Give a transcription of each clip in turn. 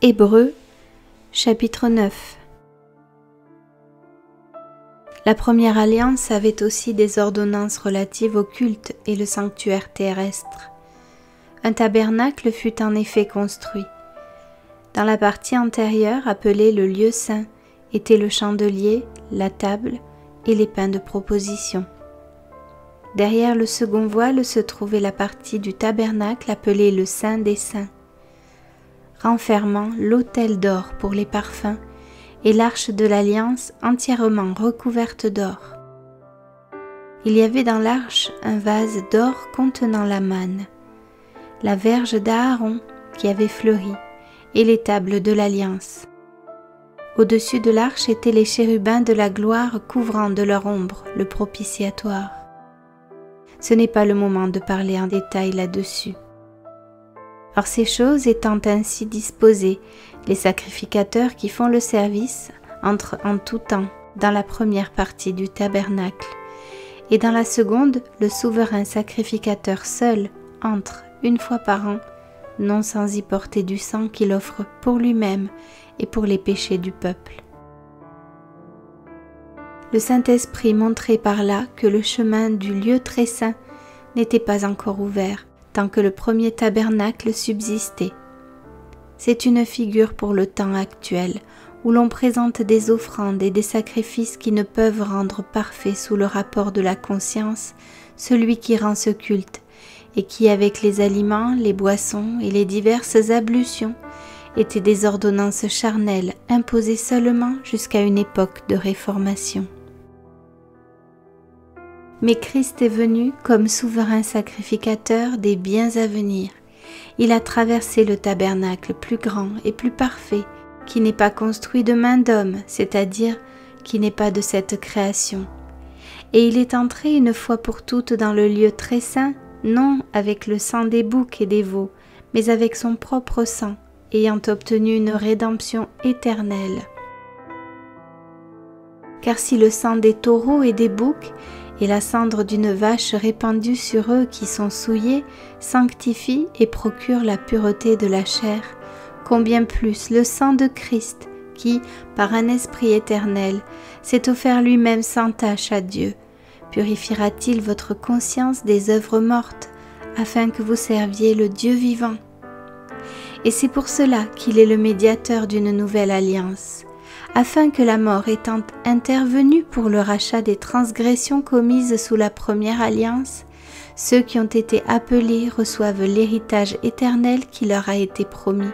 Hébreux, chapitre 9. La première alliance avait aussi des ordonnances relatives au culte et le sanctuaire terrestre. Un tabernacle fut en effet construit. Dans la partie antérieure, appelée le lieu saint, étaient le chandelier, la table et les pains de proposition. Derrière le second voile se trouvait la partie du tabernacle appelée le Saint des Saints, renfermant l'autel d'or pour les parfums et l'arche de l'alliance entièrement recouverte d'or. Il y avait dans l'arche un vase d'or contenant la manne, la verge d'Aaron qui avait fleuri et les tables de l'alliance. Au-dessus de l'arche étaient les chérubins de la gloire couvrant de leur ombre le propitiatoire. Ce n'est pas le moment de parler en détail là-dessus. Or ces choses étant ainsi disposées, les sacrificateurs qui font le service entrent en tout temps dans la première partie du tabernacle, et dans la seconde, le souverain sacrificateur seul entre une fois par an, non sans y porter du sang qu'il offre pour lui-même et pour les péchés du peuple. Le Saint-Esprit montrait par là que le chemin du lieu très saint n'était pas encore ouvert, tant que le premier tabernacle subsistait. C'est une figure pour le temps actuel, où l'on présente des offrandes et des sacrifices qui ne peuvent rendre parfait sous le rapport de la conscience celui qui rend ce culte, et qui avec les aliments, les boissons et les diverses ablutions étaient des ordonnances charnelles imposées seulement jusqu'à une époque de réformation. Mais Christ est venu comme souverain sacrificateur des biens à venir. Il a traversé le tabernacle plus grand et plus parfait, qui n'est pas construit de main d'homme, c'est-à-dire qui n'est pas de cette création. Et il est entré une fois pour toutes dans le lieu très saint, non avec le sang des boucs et des veaux, mais avec son propre sang, ayant obtenu une rédemption éternelle. Car si le sang des taureaux et des boucs et la cendre d'une vache répandue sur eux qui sont souillés sanctifie et procure la pureté de la chair, combien plus le sang de Christ qui, par un esprit éternel, s'est offert lui-même sans tache à Dieu, purifiera-t-il votre conscience des œuvres mortes, afin que vous serviez le Dieu vivant. Et c'est pour cela qu'il est le médiateur d'une nouvelle alliance, afin que la mort étant intervenue pour le rachat des transgressions commises sous la première alliance, ceux qui ont été appelés reçoivent l'héritage éternel qui leur a été promis.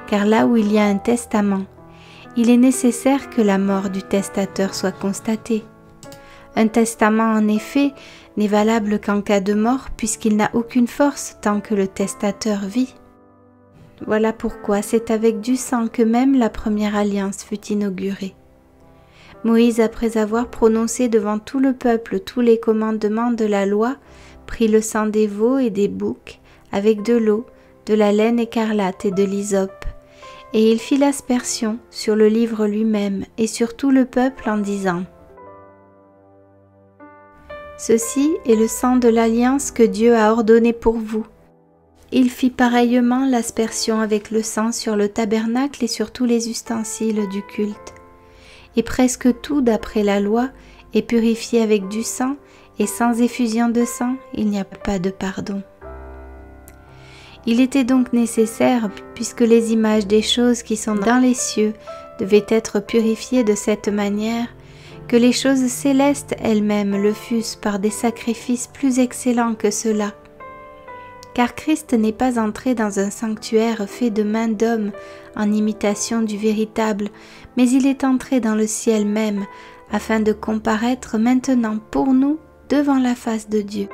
Car là où il y a un testament, il est nécessaire que la mort du testateur soit constatée. Un testament, en effet, n'est valable qu'en cas de mort, puisqu'il n'a aucune force tant que le testateur vit. Voilà pourquoi c'est avec du sang que même la première alliance fut inaugurée. Moïse, après avoir prononcé devant tout le peuple tous les commandements de la loi, prit le sang des veaux et des boucs, avec de l'eau, de la laine écarlate et de l'hysope, et il fit l'aspersion sur le livre lui-même et sur tout le peuple en disant : « Ceci est le sang de l'alliance que Dieu a ordonné pour vous. » Il fit pareillement l'aspersion avec le sang sur le tabernacle et sur tous les ustensiles du culte. Et presque tout, d'après la loi, est purifié avec du sang, et sans effusion de sang, il n'y a pas de pardon. Il était donc nécessaire, puisque les images des choses qui sont dans les cieux devaient être purifiées de cette manière, que les choses célestes elles-mêmes le fussent par des sacrifices plus excellents que ceux-là. Car Christ n'est pas entré dans un sanctuaire fait de main d'homme en imitation du véritable, mais il est entré dans le ciel même, afin de comparaître maintenant pour nous devant la face de Dieu.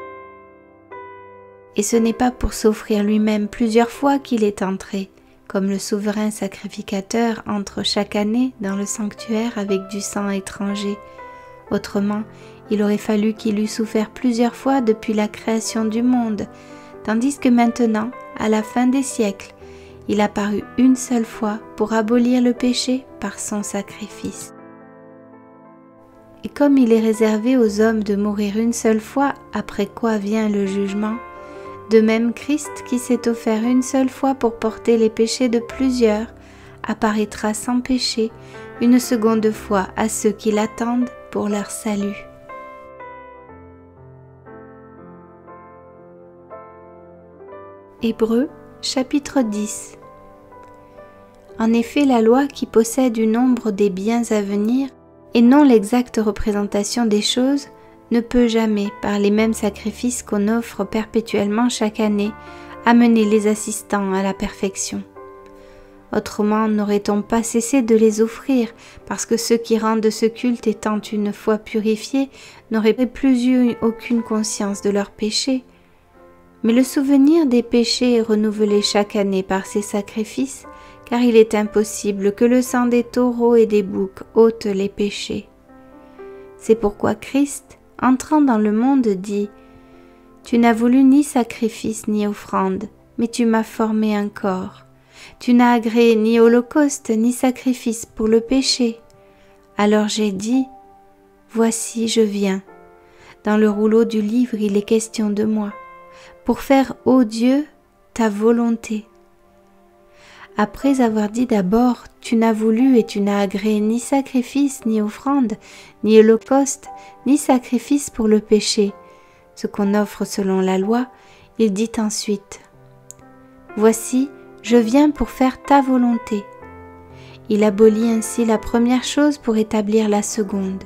Et ce n'est pas pour s'offrir lui-même plusieurs fois qu'il est entré, comme le souverain sacrificateur entre chaque année dans le sanctuaire avec du sang étranger. Autrement, il aurait fallu qu'il eût souffert plusieurs fois depuis la création du monde, tandis que maintenant, à la fin des siècles, il apparut une seule fois pour abolir le péché par son sacrifice. Et comme il est réservé aux hommes de mourir une seule fois, après quoi vient le jugement, De même, Christ, qui s'est offert une seule fois pour porter les péchés de plusieurs, apparaîtra sans péché une seconde fois à ceux qui l'attendent pour leur salut. Hébreux, chapitre 10. En effet, la loi qui possède une ombre des biens à venir et non l'exacte représentation des choses ne peut jamais, par les mêmes sacrifices qu'on offre perpétuellement chaque année, amener les assistants à la perfection. Autrement, n'aurait-on pas cessé de les offrir, parce que ceux qui rendent ce culte étant une fois purifiés n'auraient plus eu aucune conscience de leurs péchés. Mais le souvenir des péchés est renouvelé chaque année par ces sacrifices, car il est impossible que le sang des taureaux et des boucs ôte les péchés. C'est pourquoi Christ, entrant dans le monde, dit « Tu n'as voulu ni sacrifice ni offrande, mais tu m'as formé un corps. Tu n'as agréé ni holocauste ni sacrifice pour le péché. Alors j'ai dit « Voici, je viens. » Dans le rouleau du livre, il est question de moi, pour faire, ô Dieu, ta volonté. Après avoir dit d'abord « Tu n'as voulu et tu n'as agréé ni sacrifice, ni offrande, ni holocauste, ni sacrifice pour le péché, ce qu'on offre selon la loi, il dit ensuite « Voici, je viens pour faire ta volonté. » Il abolit ainsi la première chose pour établir la seconde.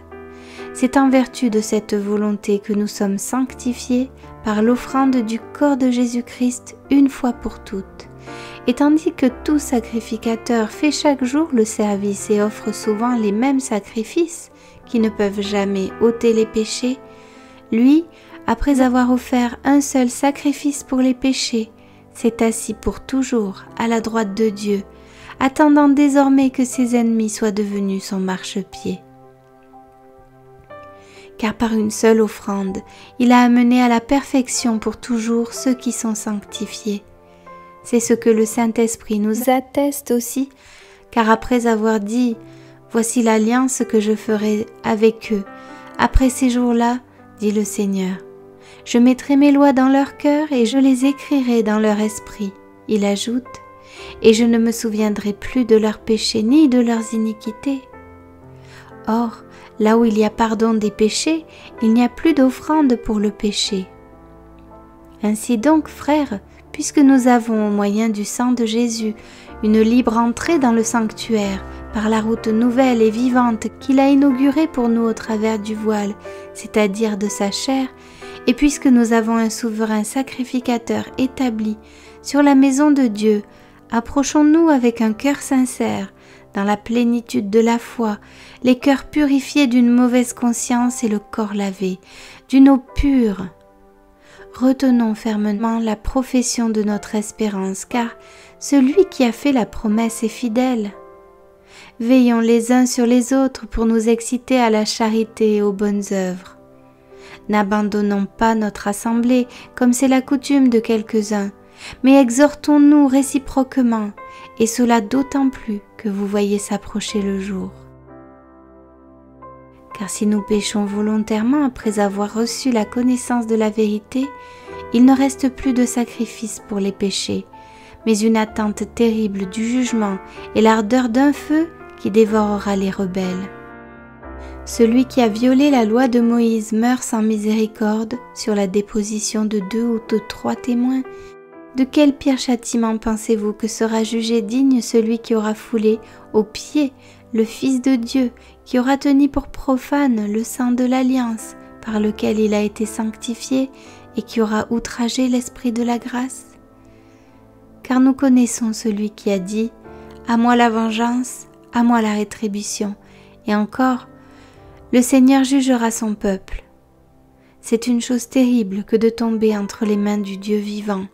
C'est en vertu de cette volonté que nous sommes sanctifiés par l'offrande du corps de Jésus-Christ une fois pour toutes. Et tandis que tout sacrificateur fait chaque jour le service et offre souvent les mêmes sacrifices qui ne peuvent jamais ôter les péchés, lui, après avoir offert un seul sacrifice pour les péchés, s'est assis pour toujours à la droite de Dieu, attendant désormais que ses ennemis soient devenus son marchepied. Car par une seule offrande, il a amené à la perfection pour toujours ceux qui sont sanctifiés. C'est ce que le Saint-Esprit nous atteste aussi, car après avoir dit « Voici l'alliance que je ferai avec eux, après ces jours-là, dit le Seigneur. Je mettrai mes lois dans leur cœur et je les écrirai dans leur esprit. » Il ajoute « Et je ne me souviendrai plus de leurs péchés ni de leurs iniquités. » Or, là où il y a pardon des péchés, il n'y a plus d'offrande pour le péché. Ainsi donc, frères, puisque nous avons, au moyen du sang de Jésus, une libre entrée dans le sanctuaire, par la route nouvelle et vivante qu'il a inaugurée pour nous au travers du voile, c'est-à-dire de sa chair, et puisque nous avons un souverain sacrificateur établi sur la maison de Dieu, approchons-nous avec un cœur sincère, dans la plénitude de la foi, les cœurs purifiés d'une mauvaise conscience et le corps lavé, d'une eau pure. Retenons fermement la profession de notre espérance, car celui qui a fait la promesse est fidèle. Veillons les uns sur les autres pour nous exciter à la charité et aux bonnes œuvres. N'abandonnons pas notre assemblée, comme c'est la coutume de quelques-uns, mais exhortons-nous réciproquement, et cela d'autant plus que vous voyez s'approcher le jour. Car si nous péchons volontairement après avoir reçu la connaissance de la vérité, il ne reste plus de sacrifice pour les péchés, mais une attente terrible du jugement et l'ardeur d'un feu qui dévorera les rebelles. Celui qui a violé la loi de Moïse meurt sans miséricorde sur la déposition de 2 ou de 3 témoins. De quel pire châtiment pensez-vous que sera jugé digne celui qui aura foulé aux pieds le Fils de Dieu, qui aura tenu pour profane le sang de l'alliance par lequel il a été sanctifié et qui aura outragé l'Esprit de la grâce? Car nous connaissons celui qui a dit « À moi la vengeance, à moi la rétribution » et encore « Le Seigneur jugera son peuple ». C'est une chose terrible que de tomber entre les mains du Dieu vivant.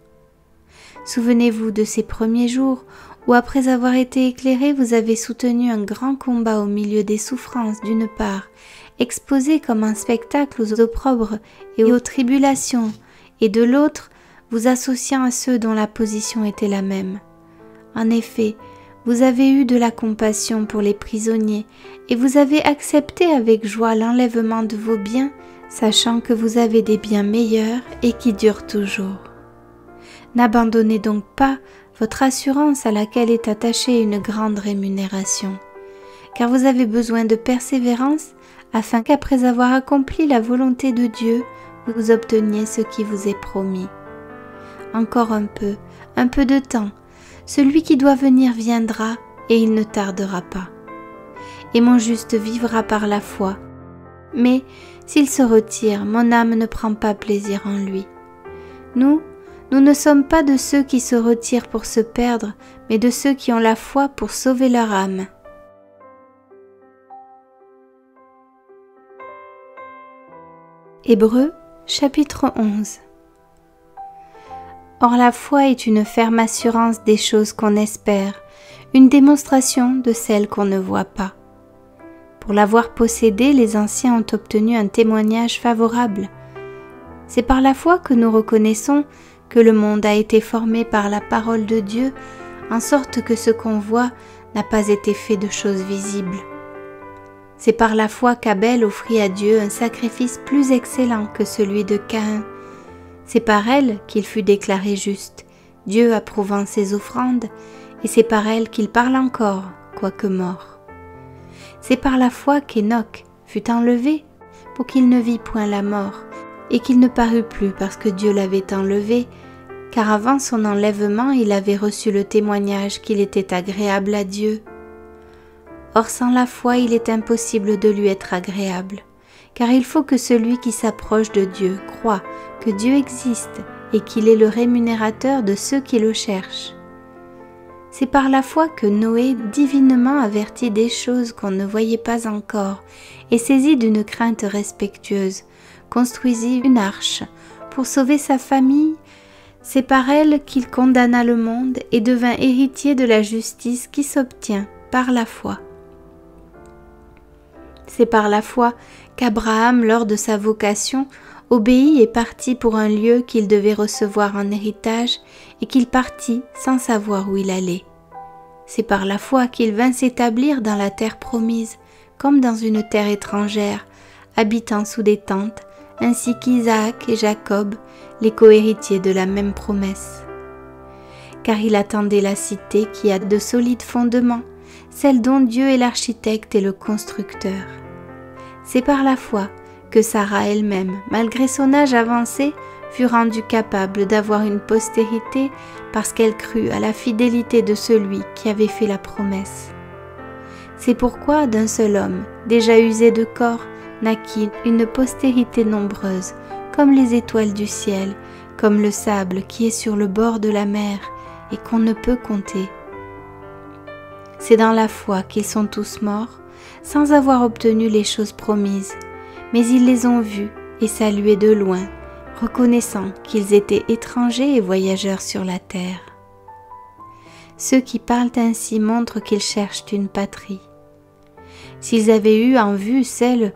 Souvenez-vous de ces premiers jours où, après avoir été éclairés, vous avez soutenu un grand combat au milieu des souffrances d'une part, exposé comme un spectacle aux opprobres et aux tribulations, et de l'autre, vous associant à ceux dont la position était la même. En effet, vous avez eu de la compassion pour les prisonniers, et vous avez accepté avec joie l'enlèvement de vos biens, sachant que vous avez des biens meilleurs et qui durent toujours. N'abandonnez donc pas votre assurance à laquelle est attachée une grande rémunération, car vous avez besoin de persévérance afin qu'après avoir accompli la volonté de Dieu, vous obteniez ce qui vous est promis. Encore un peu de temps, celui qui doit venir viendra et il ne tardera pas. Et mon juste vivra par la foi. Mais s'il se retire, mon âme ne prend pas plaisir en lui. Nous ne sommes pas de ceux qui se retirent pour se perdre, mais de ceux qui ont la foi pour sauver leur âme. Hébreux, chapitre 11. Or la foi est une ferme assurance des choses qu'on espère, une démonstration de celles qu'on ne voit pas. Pour l'avoir possédée, les anciens ont obtenu un témoignage favorable. C'est par la foi que nous reconnaissons que le monde a été formé par la parole de Dieu, en sorte que ce qu'on voit n'a pas été fait de choses visibles. C'est par la foi qu'Abel offrit à Dieu un sacrifice plus excellent que celui de Caïn. C'est par elle qu'il fut déclaré juste, Dieu approuvant ses offrandes, et c'est par elle qu'il parle encore, quoique mort. C'est par la foi qu'Hénoch fut enlevé pour qu'il ne vît point la mort, et qu'il ne parut plus parce que Dieu l'avait enlevé, car avant son enlèvement il avait reçu le témoignage qu'il était agréable à Dieu. Or sans la foi il est impossible de lui être agréable, car il faut que celui qui s'approche de Dieu croie que Dieu existe et qu'il est le rémunérateur de ceux qui le cherchent. C'est par la foi que Noé, divinement averti des choses qu'on ne voyait pas encore et saisi d'une crainte respectueuse, construisit une arche pour sauver sa famille. C'est par elle qu'il condamna le monde et devint héritier de la justice qui s'obtient par la foi. C'est par la foi qu'Abraham, lors de sa vocation, obéit et partit pour un lieu qu'il devait recevoir en héritage et qu'il partit sans savoir où il allait. C'est par la foi qu'il vint s'établir dans la terre promise, comme dans une terre étrangère, habitant sous des tentes, ainsi qu'Isaac et Jacob, les cohéritiers de la même promesse. Car il attendait la cité qui a de solides fondements, celle dont Dieu est l'architecte et le constructeur. C'est par la foi que Sarah elle-même, malgré son âge avancé, fut rendue capable d'avoir une postérité parce qu'elle crut à la fidélité de celui qui avait fait la promesse. C'est pourquoi d'un seul homme, déjà usé de corps, naquit une postérité nombreuse, comme les étoiles du ciel, comme le sable qui est sur le bord de la mer et qu'on ne peut compter. C'est dans la foi qu'ils sont tous morts, sans avoir obtenu les choses promises, mais ils les ont vues et saluées de loin, reconnaissant qu'ils étaient étrangers et voyageurs sur la terre. Ceux qui parlent ainsi montrent qu'ils cherchent une patrie. S'ils avaient eu en vue celle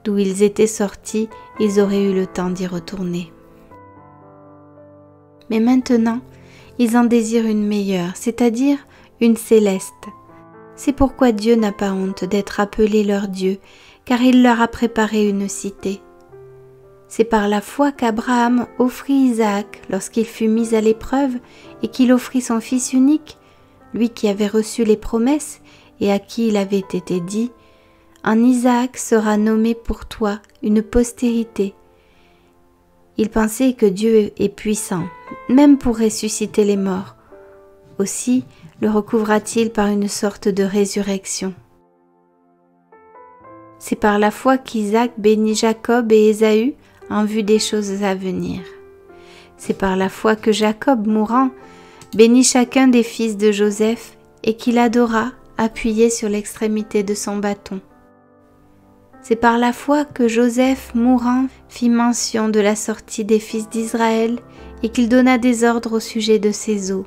d'où ils étaient sortis, ils auraient eu le temps d'y retourner. Mais maintenant, ils en désirent une meilleure, c'est-à-dire une céleste. C'est pourquoi Dieu n'a pas honte d'être appelé leur Dieu, car il leur a préparé une cité. C'est par la foi qu'Abraham offrit Isaac lorsqu'il fut mis à l'épreuve et qu'il offrit son fils unique, lui qui avait reçu les promesses et à qui il avait été dit « En Isaac sera nommé pour toi une postérité ». Il pensait que Dieu est puissant, même pour ressusciter les morts. Aussi le recouvra-t-il par une sorte de résurrection. C'est par la foi qu'Isaac bénit Jacob et Ésaü en vue des choses à venir. C'est par la foi que Jacob, mourant, bénit chacun des fils de Joseph et qu'il adora, appuyé sur l'extrémité de son bâton. C'est par la foi que Joseph, mourant, fit mention de la sortie des fils d'Israël et qu'il donna des ordres au sujet de ses os.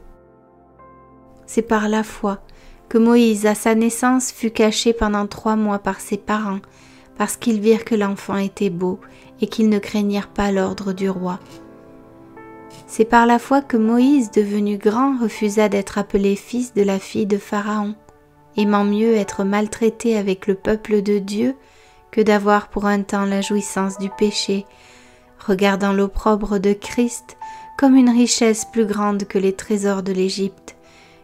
C'est par la foi que Moïse, à sa naissance, fut caché pendant 3 mois par ses parents, parce qu'ils virent que l'enfant était beau et qu'ils ne craignirent pas l'ordre du roi. C'est par la foi que Moïse, devenu grand, refusa d'être appelé fils de la fille de Pharaon, aimant mieux être maltraité avec le peuple de Dieu que d'avoir pour un temps la jouissance du péché, regardant l'opprobre de Christ comme une richesse plus grande que les trésors de l'Égypte,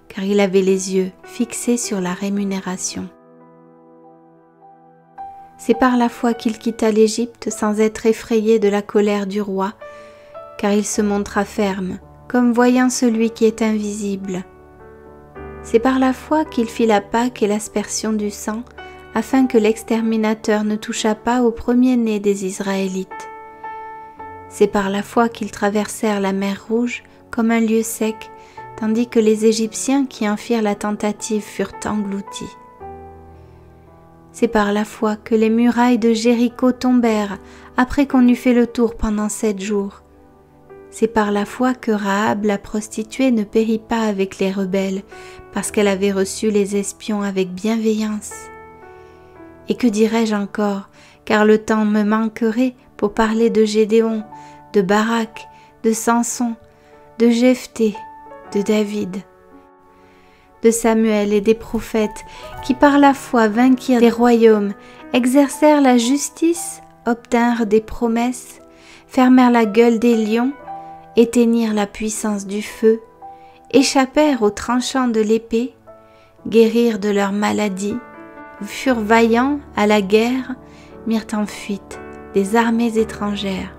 car il avait les yeux fixés sur la rémunération. C'est par la foi qu'il quitta l'Égypte sans être effrayé de la colère du roi, car il se montra ferme, comme voyant celui qui est invisible. C'est par la foi qu'il fit la Pâque et l'aspersion du sang, afin que l'exterminateur ne touchât pas au premier-né des Israélites. C'est par la foi qu'ils traversèrent la mer Rouge comme un lieu sec, tandis que les Égyptiens qui en firent la tentative furent engloutis. C'est par la foi que les murailles de Jéricho tombèrent après qu'on eut fait le tour pendant 7 jours. C'est par la foi que Rahab la prostituée ne périt pas avec les rebelles, parce qu'elle avait reçu les espions avec bienveillance. Et que dirais-je encore, car le temps me manquerait pour parler de Gédéon, de Barak, de Samson, de Jephthé, de David, de Samuel et des prophètes qui par la foi vainquirent des royaumes, exercèrent la justice, obtinrent des promesses, fermèrent la gueule des lions, éteignirent la puissance du feu, échappèrent aux tranchants de l'épée, guérirent de leurs maladies, furent vaillants à la guerre, mirent en fuite des armées étrangères.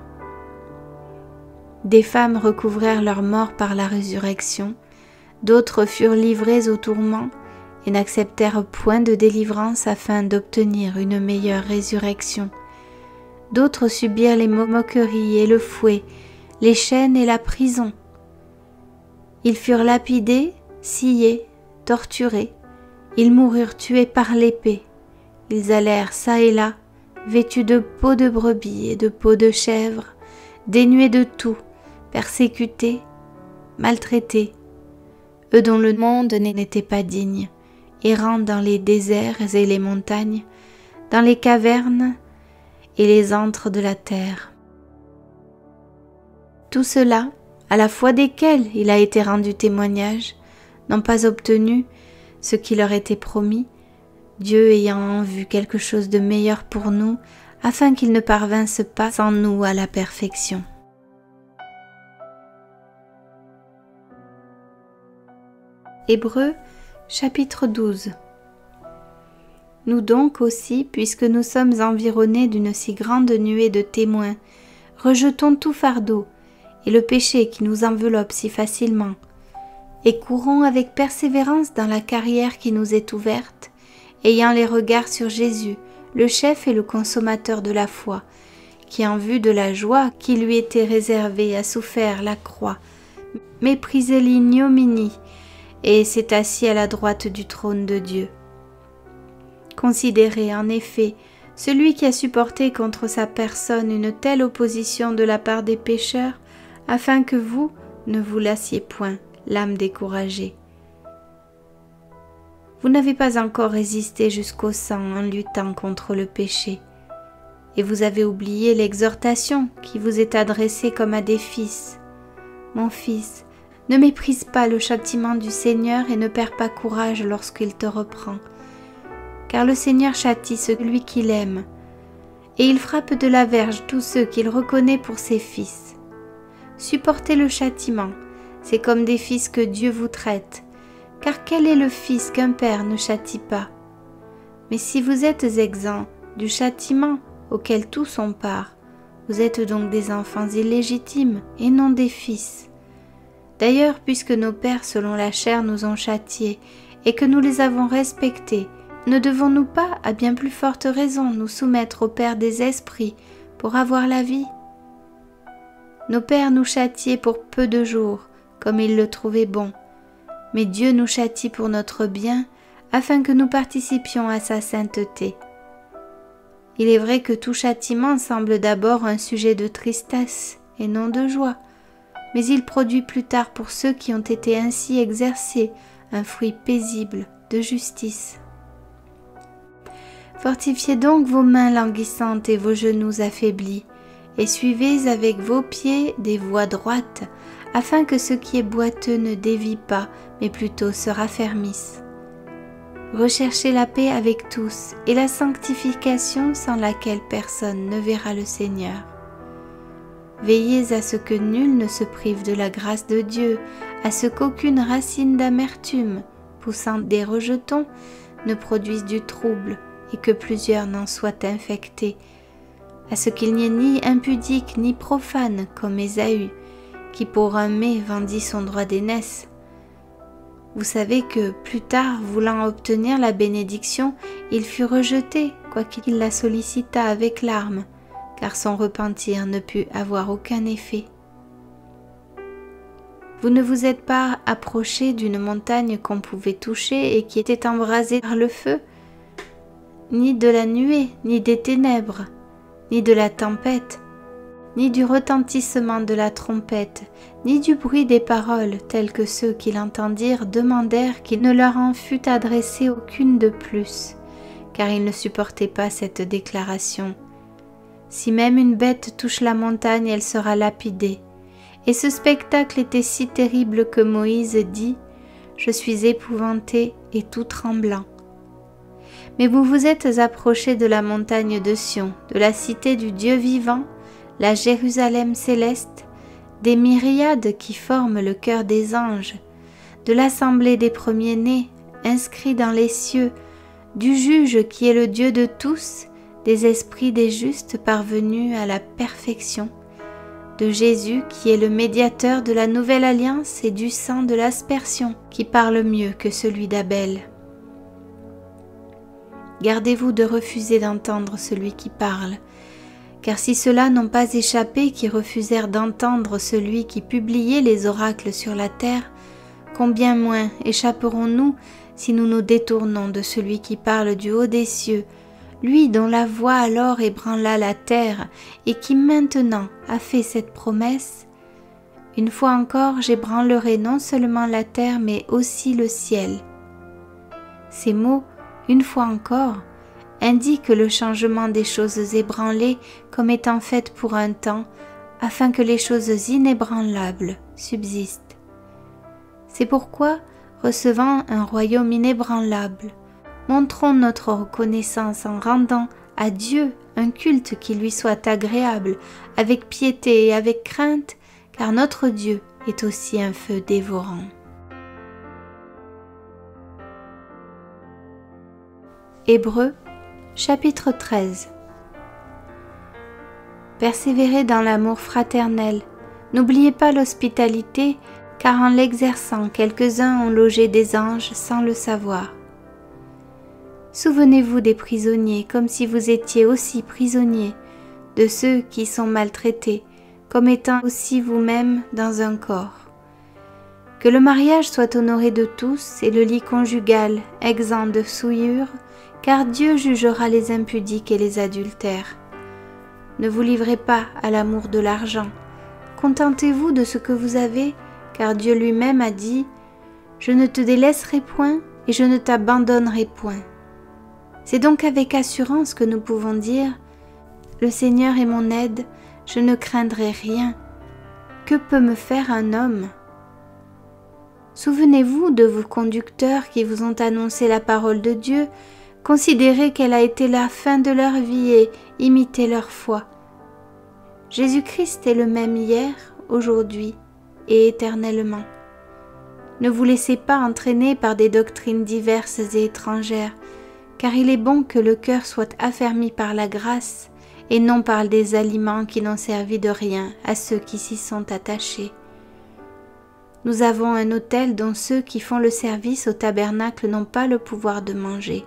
Des femmes recouvrèrent leur mort par la résurrection, d'autres furent livrées au tourment et n'acceptèrent point de délivrance afin d'obtenir une meilleure résurrection. D'autres subirent les moqueries et le fouet, les chaînes et la prison. Ils furent lapidés, sciés, torturés. Ils moururent tués par l'épée. Ils allèrent çà et là, vêtus de peaux de brebis et de peaux de chèvre, dénués de tout, persécutés, maltraités, eux dont le monde n'était pas digne, errant dans les déserts et les montagnes, dans les cavernes et les antres de la terre. Tout cela, à la foi desquels il a été rendu témoignage, n'ont pas obtenu ce qui leur était promis, Dieu ayant en vue quelque chose de meilleur pour nous, afin qu'ils ne parvinssent pas sans nous à la perfection. Hébreux chapitre 12. Nous donc aussi, puisque nous sommes environnés d'une si grande nuée de témoins, rejetons tout fardeau et le péché qui nous enveloppe si facilement, et courons avec persévérance dans la carrière qui nous est ouverte, ayant les regards sur Jésus, le chef et le consommateur de la foi, qui en vue de la joie qui lui était réservée a souffert la croix, méprisé l'ignominie, et s'est assis à la droite du trône de Dieu. Considérez en effet celui qui a supporté contre sa personne une telle opposition de la part des pécheurs, afin que vous ne vous lassiez point, l'âme découragée. Vous n'avez pas encore résisté jusqu'au sang en luttant contre le péché, et vous avez oublié l'exhortation qui vous est adressée comme à des fils. Mon fils, ne méprise pas le châtiment du Seigneur et ne perds pas courage lorsqu'il te reprend, car le Seigneur châtie celui qu'il aime, et il frappe de la verge tous ceux qu'il reconnaît pour ses fils. Supportez le châtiment, c'est comme des fils que Dieu vous traite, car quel est le fils qu'un père ne châtie pas? Mais si vous êtes exempts du châtiment auquel tous ont part, vous êtes donc des enfants illégitimes et non des fils. D'ailleurs, puisque nos pères selon la chair nous ont châtiés et que nous les avons respectés, ne devons-nous pas, à bien plus forte raison, nous soumettre au Père des esprits pour avoir la vie? Nos pères nous châtiaient pour peu de jours, comme ils le trouvaient bon, mais Dieu nous châtie pour notre bien, afin que nous participions à sa sainteté. Il est vrai que tout châtiment semble d'abord un sujet de tristesse et non de joie, mais il produit plus tard pour ceux qui ont été ainsi exercés un fruit paisible de justice. Fortifiez donc vos mains languissantes et vos genoux affaiblis, et suivez avec vos pieds des voies droites, afin que ce qui est boiteux ne dévie pas, mais plutôt se raffermisse. Recherchez la paix avec tous et la sanctification sans laquelle personne ne verra le Seigneur. Veillez à ce que nul ne se prive de la grâce de Dieu, à ce qu'aucune racine d'amertume, poussant des rejetons, ne produise du trouble et que plusieurs n'en soient infectés, à ce qu'il n'y ait ni impudique ni profane comme Ésaü, qui pour un mets vendit son droit d'aînesse. Vous savez que plus tard, voulant obtenir la bénédiction, il fut rejeté, quoiqu'il la sollicitât avec larmes, car son repentir ne put avoir aucun effet. Vous ne vous êtes pas approché d'une montagne qu'on pouvait toucher et qui était embrasée par le feu, ni de la nuée, ni des ténèbres, ni de la tempête, ni du retentissement de la trompette, ni du bruit des paroles tels que ceux qui l'entendirent demandèrent qu'il ne leur en fût adressé aucune de plus, car ils ne supportaient pas cette déclaration. Si même une bête touche la montagne, elle sera lapidée. Et ce spectacle était si terrible que Moïse dit « Je suis épouvanté et tout tremblant ». Mais vous vous êtes approchés de la montagne de Sion, de la cité du Dieu vivant, la Jérusalem céleste, des myriades qui forment le cœur des anges, de l'assemblée des premiers-nés, inscrits dans les cieux, du juge qui est le Dieu de tous, des esprits des justes parvenus à la perfection, de Jésus qui est le médiateur de la nouvelle alliance et du sang de l'aspersion qui parle mieux que celui d'Abel. Gardez-vous de refuser d'entendre celui qui parle, car si ceux-là n'ont pas échappé qui refusèrent d'entendre celui qui publiait les oracles sur la terre, combien moins échapperons-nous si nous nous détournons de celui qui parle du haut des cieux, lui dont la voix alors ébranla la terre et qui maintenant a fait cette promesse « Une fois encore j'ébranlerai non seulement la terre mais aussi le ciel ». Ces mots « une fois encore » indiquent le changement des choses ébranlées comme étant faites pour un temps, afin que les choses inébranlables subsistent. C'est pourquoi, recevant un royaume inébranlable, montrons notre reconnaissance en rendant à Dieu un culte qui lui soit agréable, avec piété et avec crainte, car notre Dieu est aussi un feu dévorant. Hébreux, chapitre 13. Persévérez dans l'amour fraternel, n'oubliez pas l'hospitalité, car en l'exerçant quelques-uns ont logé des anges sans le savoir. Souvenez-vous des prisonniers comme si vous étiez aussi prisonniers, de ceux qui sont maltraités, comme étant aussi vous-même dans un corps. Que le mariage soit honoré de tous et le lit conjugal exempt de souillure, car Dieu jugera les impudiques et les adultères. Ne vous livrez pas à l'amour de l'argent, contentez-vous de ce que vous avez, car Dieu lui-même a dit « Je ne te délaisserai point et je ne t'abandonnerai point ». C'est donc avec assurance que nous pouvons dire « Le Seigneur est mon aide, je ne craindrai rien. Que peut me faire un homme ?» Souvenez-vous de vos conducteurs qui vous ont annoncé la parole de Dieu, considérez quelle a été la fin de leur vie et imitez leur foi. Jésus-Christ est le même hier, aujourd'hui et éternellement. Ne vous laissez pas entraîner par des doctrines diverses et étrangères, car il est bon que le cœur soit affermi par la grâce et non par des aliments qui n'ont servi de rien à ceux qui s'y sont attachés. Nous avons un autel dont ceux qui font le service au tabernacle n'ont pas le pouvoir de manger.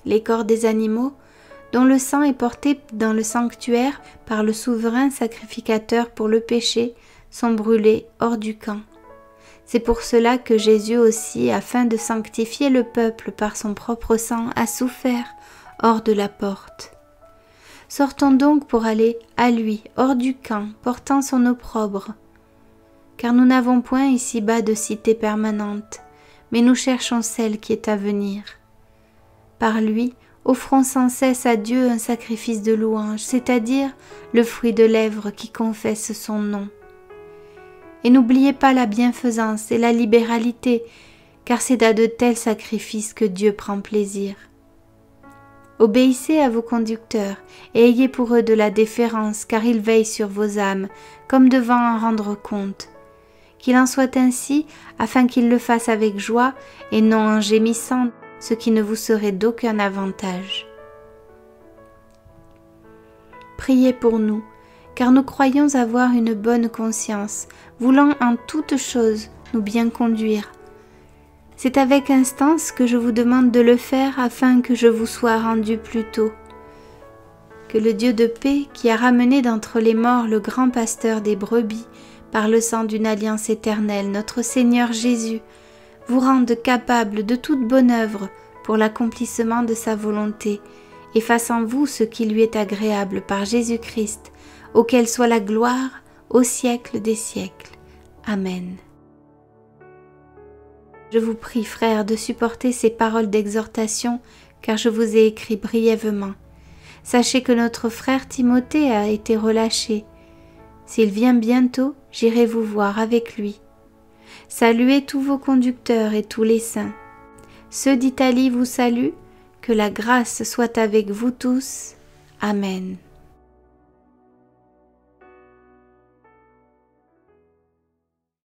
Les corps des animaux, dont le sang est porté dans le sanctuaire par le souverain sacrificateur pour le péché, sont brûlés hors du camp. C'est pour cela que Jésus aussi, afin de sanctifier le peuple par son propre sang, a souffert hors de la porte. Sortons donc pour aller à lui, hors du camp, portant son opprobre. Car nous n'avons point ici-bas de cité permanente, mais nous cherchons celle qui est à venir. Par lui, offrons sans cesse à Dieu un sacrifice de louange, c'est-à-dire le fruit de lèvres qui confesse son nom. Et n'oubliez pas la bienfaisance et la libéralité, car c'est à de tels sacrifices que Dieu prend plaisir. Obéissez à vos conducteurs et ayez pour eux de la déférence, car ils veillent sur vos âmes, comme devant en rendre compte. Qu'il en soit ainsi, afin qu'ils le fassent avec joie et non en gémissant, ce qui ne vous serait d'aucun avantage. Priez pour nous, car nous croyons avoir une bonne conscience, voulant en toutes choses nous bien conduire. C'est avec instance que je vous demande de le faire afin que je vous sois rendu plus tôt. Que le Dieu de paix, qui a ramené d'entre les morts le grand pasteur des brebis par le sang d'une alliance éternelle, notre Seigneur Jésus, vous rende capable de toute bonne œuvre pour l'accomplissement de sa volonté, et fasse en vous ce qui lui est agréable par Jésus-Christ, auquel soit la gloire au siècle des siècles. Amen. Je vous prie, frères, de supporter ces paroles d'exhortation, car je vous ai écrit brièvement. Sachez que notre frère Timothée a été relâché. S'il vient bientôt, j'irai vous voir avec lui. Saluez tous vos conducteurs et tous les saints. Ceux d'Italie vous saluent, que la grâce soit avec vous tous. Amen.